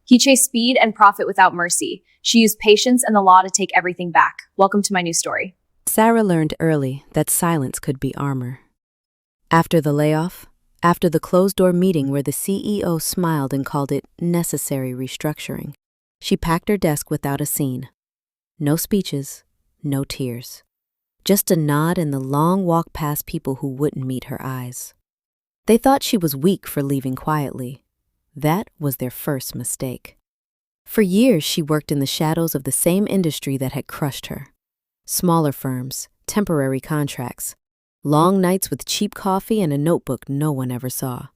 He chased speed and profit without mercy. She used patience and the law to take everything back. Welcome to my new story. Sarah learned early that silence could be armor. After the layoff, after the closed-door meeting where the CEO smiled and called it necessary restructuring, she packed her desk without a scene. No speeches, no tears. Just a nod and the long walk past people who wouldn't meet her eyes. They thought she was weak for leaving quietly. That was their first mistake. For years, she worked in the shadows of the same industry that had crushed her. Smaller firms, temporary contracts, long nights with cheap coffee and a notebook no one ever saw.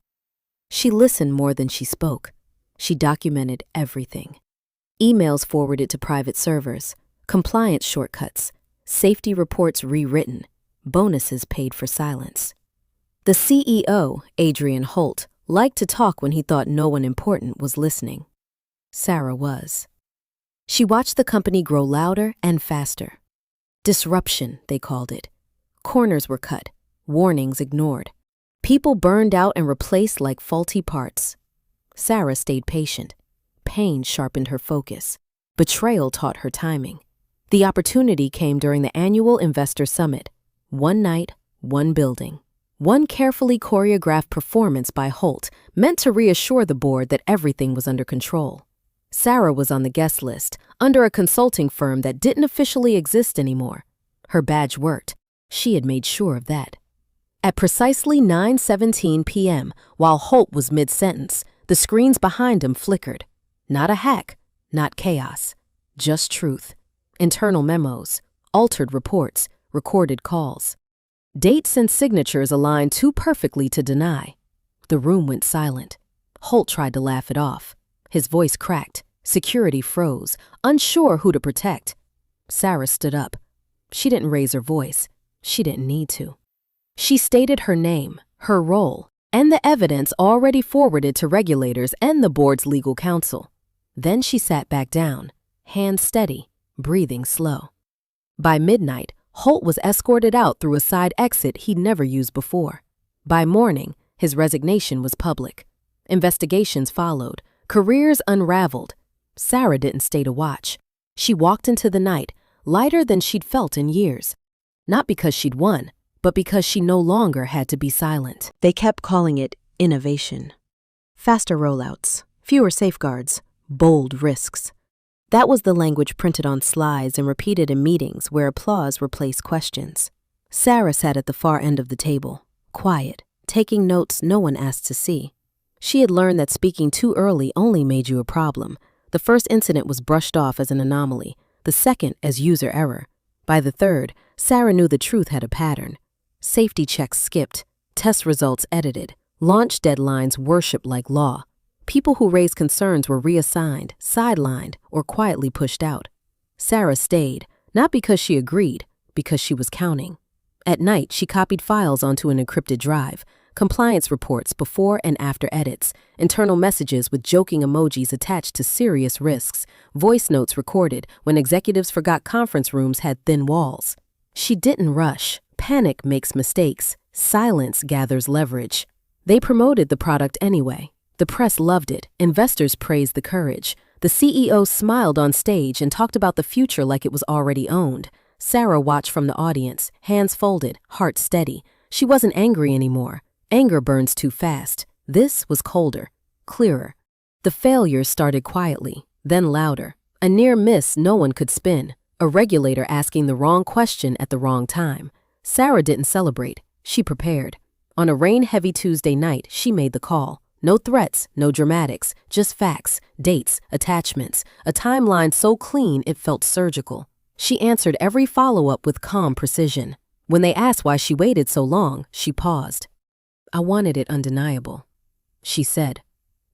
She listened more than she spoke. She documented everything. Emails forwarded to private servers, compliance shortcuts, safety reports rewritten, bonuses paid for silence. The CEO, Adrian Holt, liked to talk when he thought no one important was listening. Sarah was. She watched the company grow louder and faster. Disruption, they called it. Corners were cut, warnings ignored. People burned out and replaced like faulty parts. Sarah stayed patient. Pain sharpened her focus. Betrayal taught her timing. The opportunity came during the annual investor summit. One night, one building. One carefully choreographed performance by Holt, meant to reassure the board that everything was under control. Sarah was on the guest list, under a consulting firm that didn't officially exist anymore. Her badge worked. She had made sure of that. At precisely 9:17 p.m., while Holt was mid-sentence, the screens behind him flickered. Not a hack, not chaos, just truth. Internal memos, altered reports, recorded calls. Dates and signatures aligned too perfectly to deny. The room went silent. Holt tried to laugh it off. His voice cracked. Security froze, unsure who to protect. Sarah stood up. She didn't raise her voice. She didn't need to. She stated her name, her role, and the evidence already forwarded to regulators and the board's legal counsel. Then she sat back down, hands steady, breathing slow. By midnight, Holt was escorted out through a side exit he'd never used before. By morning, his resignation was public. Investigations followed, careers unraveled. Sarah didn't stay to watch. She walked into the night, lighter than she'd felt in years. Not because she'd won, but because she no longer had to be silent. They kept calling it innovation. Faster rollouts, fewer safeguards, bold risks. That was the language printed on slides and repeated in meetings where applause replaced questions. Sarah sat at the far end of the table, quiet, taking notes no one asked to see. She had learned that speaking too early only made you a problem. The first incident was brushed off as an anomaly, the second as user error. By the third, Sarah knew the truth had a pattern. Safety checks skipped, test results edited, launch deadlines worshipped like law. People who raised concerns were reassigned, sidelined, or quietly pushed out. Sarah stayed, not because she agreed, because she was counting. At night, she copied files onto an encrypted drive, compliance reports before and after edits, internal messages with joking emojis attached to serious risks, voice notes recorded when executives forgot conference rooms had thin walls. She didn't rush. Panic makes mistakes. Silence gathers leverage. They promoted the product anyway. The press loved it. Investors praised the courage. The CEO smiled on stage and talked about the future like it was already owned. Sarah watched from the audience, hands folded, heart steady. She wasn't angry anymore. Anger burns too fast. This was colder, clearer. The failures started quietly, then louder. A near miss no one could spin. A regulator asking the wrong question at the wrong time. Sarah didn't celebrate. She prepared. On a rain-heavy Tuesday night, she made the call. No threats, no dramatics, just facts, dates, attachments, a timeline so clean it felt surgical. She answered every follow-up with calm precision. When they asked why she waited so long, she paused. "I wanted it undeniable," she said.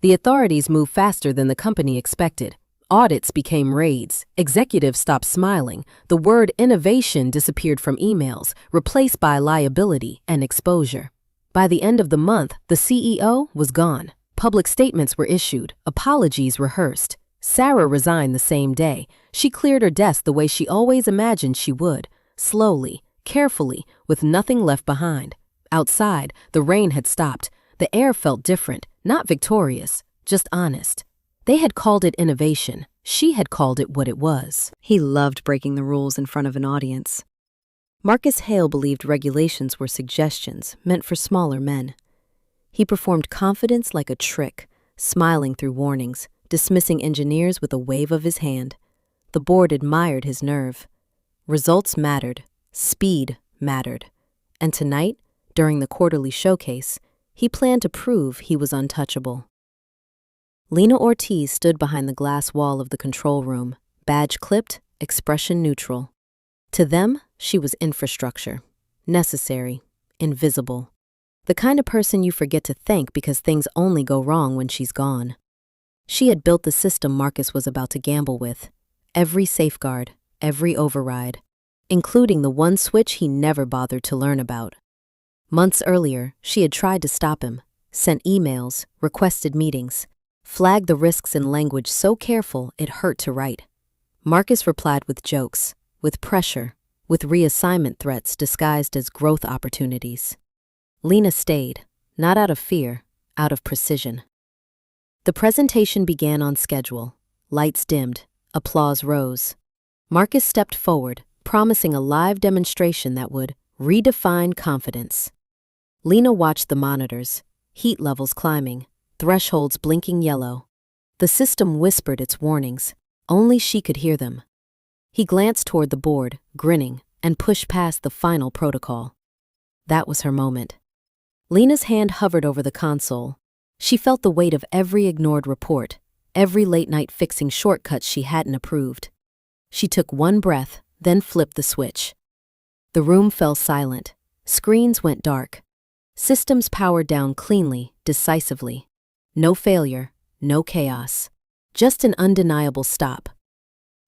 The authorities moved faster than the company expected. Audits became raids. Executives stopped smiling. The word innovation disappeared from emails, replaced by liability and exposure. By the end of the month, the CEO was gone. Public statements were issued. Apologies rehearsed. Sarah resigned the same day. She cleared her desk the way she always imagined she would. Slowly, carefully, with nothing left behind. Outside, the rain had stopped. The air felt different, not victorious, just honest. They had called it innovation. She had called it what it was. He loved breaking the rules in front of an audience. Marcus Hale believed regulations were suggestions meant for smaller men. He performed confidence like a trick, smiling through warnings, dismissing engineers with a wave of his hand. The board admired his nerve. Results mattered. Speed mattered. And tonight, during the quarterly showcase, he planned to prove he was untouchable. Lena Ortiz stood behind the glass wall of the control room, badge clipped, expression neutral. To them, she was infrastructure. Necessary. Invisible. The kind of person you forget to thank because things only go wrong when she's gone. She had built the system Marcus was about to gamble with. Every safeguard, every override, including the one switch he never bothered to learn about. Months earlier, she had tried to stop him, sent emails, requested meetings, flagged the risks in language so careful it hurt to write. Marcus replied with jokes, with pressure, with reassignment threats disguised as growth opportunities. Lena stayed, not out of fear, out of precision. The presentation began on schedule. Lights dimmed, applause rose. Marcus stepped forward, promising a live demonstration that would redefine confidence. Lena watched the monitors, heat levels climbing, thresholds blinking yellow. The system whispered its warnings. Only she could hear them. He glanced toward the board, grinning, and pushed past the final protocol. That was her moment. Lena's hand hovered over the console. She felt the weight of every ignored report, every late-night fixing shortcuts she hadn't approved. She took one breath, then flipped the switch. The room fell silent. Screens went dark. Systems powered down cleanly, decisively. No failure, no chaos. Just an undeniable stop.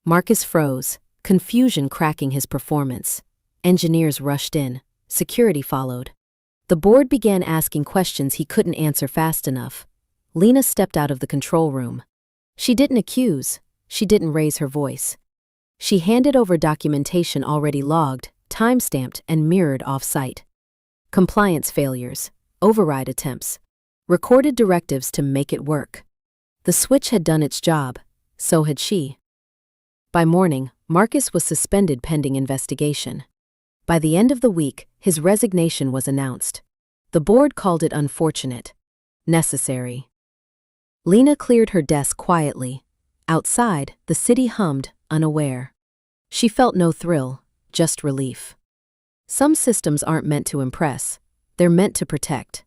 Marcus froze, confusion cracking his performance. Engineers rushed in. Security followed. The board began asking questions he couldn't answer fast enough. Lena stepped out of the control room. She didn't accuse. She didn't raise her voice. She handed over documentation already logged, time-stamped, and mirrored off-site. Compliance failures, override attempts, recorded directives to make it work. The switch had done its job. So had she. By morning, Marcus was suspended pending investigation. By the end of the week, his resignation was announced. The board called it unfortunate. Necessary. Lena cleared her desk quietly. Outside, the city hummed, unaware. She felt no thrill, just relief. Some systems aren't meant to impress. They're meant to protect.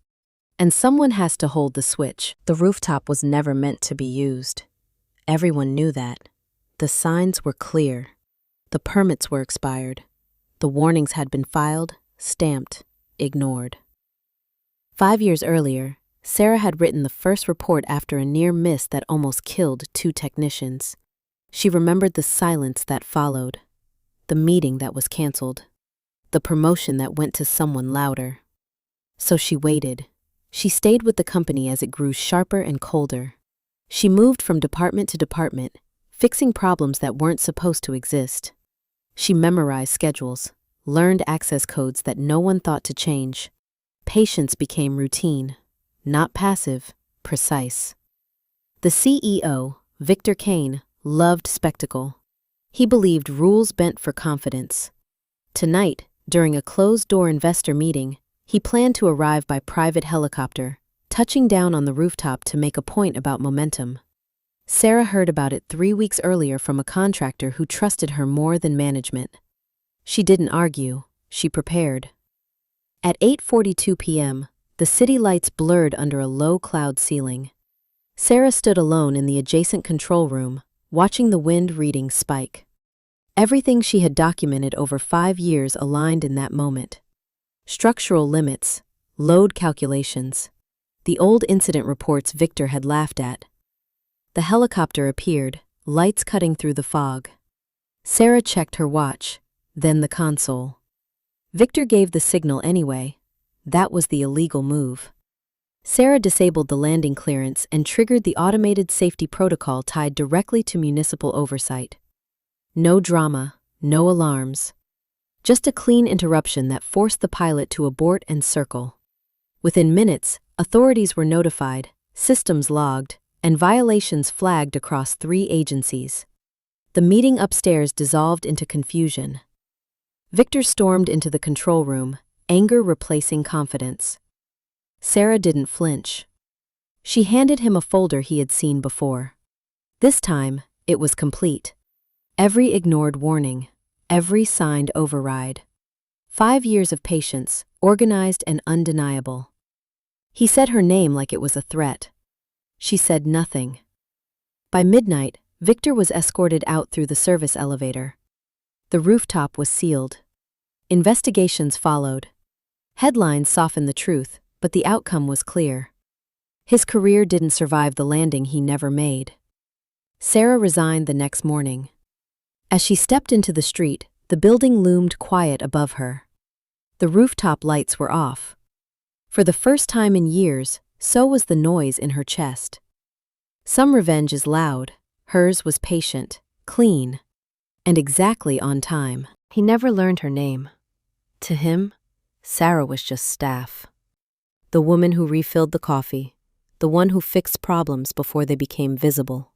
And someone has to hold the switch. The rooftop was never meant to be used. Everyone knew that. The signs were clear. The permits were expired. The warnings had been filed, stamped, ignored. 5 years earlier, Sarah had written the first report after a near miss that almost killed 2 technicians. She remembered the silence that followed, the meeting that was canceled, the promotion that went to someone louder. So she waited. She stayed with the company as it grew sharper and colder. She moved from department to department, fixing problems that weren't supposed to exist. She memorized schedules, learned access codes that no one thought to change. Patience became routine, not passive, precise. The CEO, Victor Kane, loved spectacle. He believed rules bent for confidence. Tonight, during a closed-door investor meeting, he planned to arrive by private helicopter, touching down on the rooftop to make a point about momentum. Sarah heard about it 3 weeks earlier from a contractor who trusted her more than management. She didn't argue, she prepared. At 8:42 p.m., the city lights blurred under a low cloud ceiling. Sarah stood alone in the adjacent control room, watching the wind readings spike. Everything she had documented over 5 years aligned in that moment. Structural limits, load calculations, the old incident reports Victor had laughed at. The helicopter appeared, lights cutting through the fog. Sarah checked her watch, then the console. Victor gave the signal anyway. That was the illegal move. Sarah disabled the landing clearance and triggered the automated safety protocol tied directly to municipal oversight. No drama, no alarms. Just a clean interruption that forced the pilot to abort and circle. Within minutes, authorities were notified, systems logged, and violations flagged across 3 agencies. The meeting upstairs dissolved into confusion. Victor stormed into the control room, anger replacing confidence. Sarah didn't flinch. She handed him a folder he had seen before. This time, it was complete. Every ignored warning, every signed override. 5 years of patience, organized and undeniable. He said her name like it was a threat. She said nothing. By midnight, Victor was escorted out through the service elevator. The rooftop was sealed. Investigations followed. Headlines softened the truth, but the outcome was clear. His career didn't survive the landing he never made. Sarah resigned the next morning. As she stepped into the street, the building loomed quiet above her. The rooftop lights were off. For the first time in years, so was the noise in her chest. Some revenge is loud. Hers was patient, clean, and exactly on time. He never learned her name. To him, Sarah was just staff. The woman who refilled the coffee, the one who fixed problems before they became visible.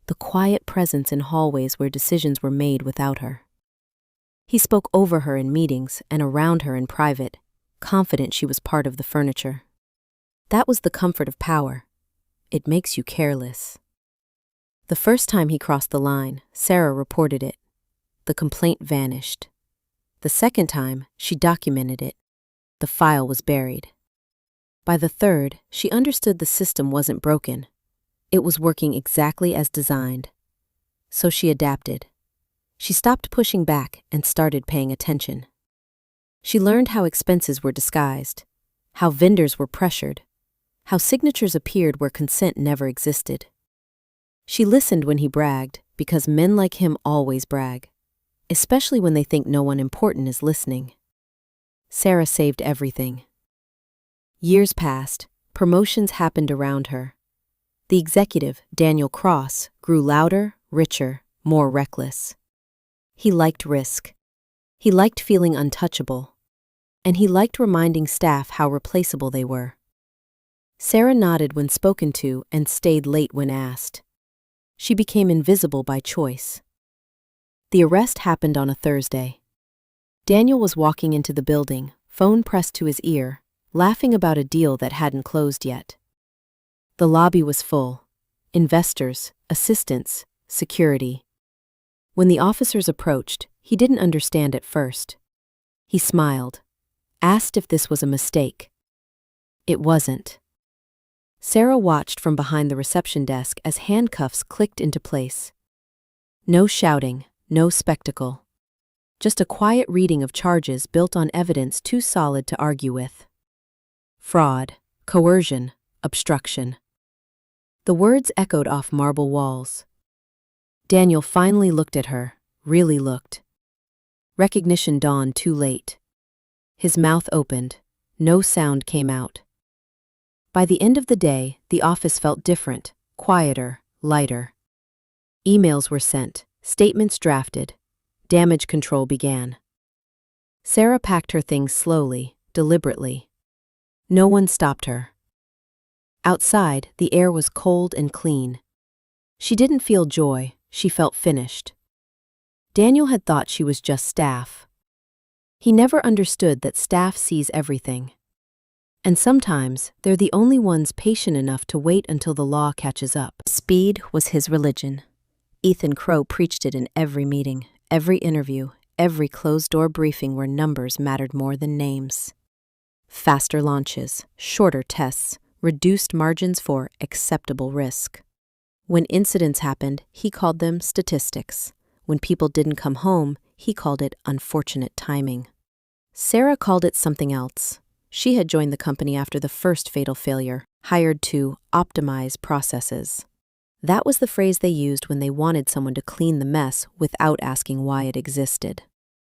The quiet presence in hallways where decisions were made without her. He spoke over her in meetings and around her in private, confident she was part of the furniture. That was the comfort of power. It makes you careless. The first time he crossed the line, Sarah reported it. The complaint vanished. The second time, she documented it. The file was buried. By the third, she understood the system wasn't broken. It was working exactly as designed. So she adapted. She stopped pushing back and started paying attention. She learned how expenses were disguised, how vendors were pressured, how signatures appeared where consent never existed. She listened when he bragged, because men like him always brag, especially when they think no one important is listening. Sarah saved everything. Years passed, promotions happened around her. The executive, Daniel Cross, grew louder, richer, more reckless. He liked risk. He liked feeling untouchable. And he liked reminding staff how replaceable they were. Sarah nodded when spoken to and stayed late when asked. She became invisible by choice. The arrest happened on a Thursday. Daniel was walking into the building, phone pressed to his ear, laughing about a deal that hadn't closed yet. The lobby was full. Investors, assistants, security. When the officers approached, he didn't understand at first. He smiled, asked if this was a mistake. It wasn't. Sarah watched from behind the reception desk as handcuffs clicked into place. No shouting, no spectacle. Just a quiet reading of charges built on evidence too solid to argue with. Fraud, coercion, obstruction. The words echoed off marble walls. Daniel finally looked at her, really looked. Recognition dawned too late. His mouth opened. No sound came out. By the end of the day, the office felt different, quieter, lighter. Emails were sent, statements drafted. Damage control began. Sarah packed her things slowly, deliberately. No one stopped her. Outside, the air was cold and clean. She didn't feel joy, she felt finished. Daniel had thought she was just staff. He never understood that staff sees everything. And sometimes, they're the only ones patient enough to wait until the law catches up. Speed was his religion. Ethan Crow preached it in every meeting, every interview, every closed-door briefing where numbers mattered more than names. Faster launches, shorter tests, reduced margins for acceptable risk. When incidents happened, he called them statistics. When people didn't come home, he called it unfortunate timing. Sarah called it something else. She had joined the company after the first fatal failure, hired to optimize processes. That was the phrase they used when they wanted someone to clean the mess without asking why it existed.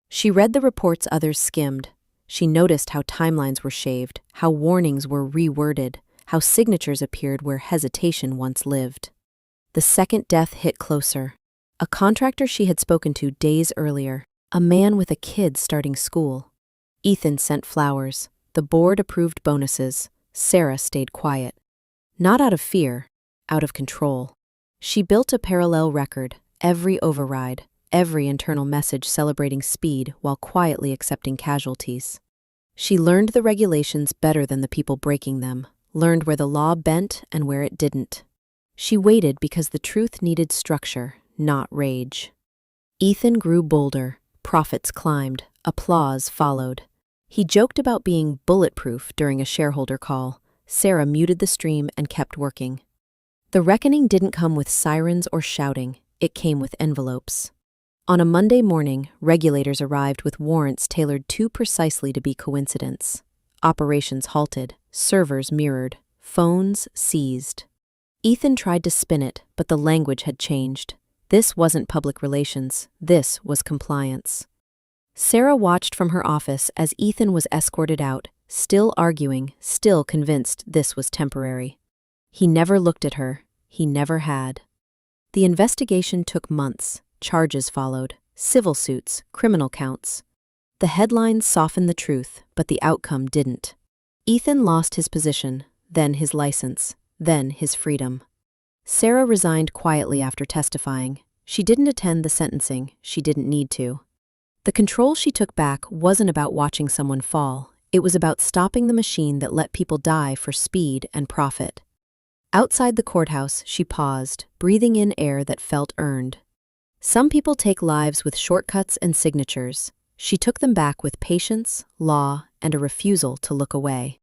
She read the reports others skimmed. She noticed how timelines were shaved, how warnings were reworded, how signatures appeared where hesitation once lived. The second death hit closer. A contractor she had spoken to days earlier, a man with a kid starting school. Ethan sent flowers. The board approved bonuses. Sarah stayed quiet. Not out of fear, out of control. She built a parallel record, every override, every internal message celebrating speed while quietly accepting casualties. She learned the regulations better than the people breaking them, learned where the law bent and where it didn't. She waited because the truth needed structure, not rage. Ethan grew bolder, profits climbed, applause followed. He joked about being bulletproof during a shareholder call. Sarah muted the stream and kept working. The reckoning didn't come with sirens or shouting, it came with envelopes. On a Monday morning, regulators arrived with warrants tailored too precisely to be coincidence. Operations halted, servers mirrored, phones seized. Ethan tried to spin it, but the language had changed. This wasn't public relations, this was compliance. Sarah watched from her office as Ethan was escorted out, still arguing, still convinced this was temporary. He never looked at her, he never had. The investigation took months, charges followed, civil suits, criminal counts. The headlines softened the truth, but the outcome didn't. Ethan lost his position, then his license, then his freedom. Sarah resigned quietly after testifying. She didn't attend the sentencing, she didn't need to. The control she took back wasn't about watching someone fall, it was about stopping the machine that let people die for speed and profit. Outside the courthouse, she paused, breathing in air that felt earned. Some people take lives with shortcuts and signatures. She took them back with patience, law, and a refusal to look away.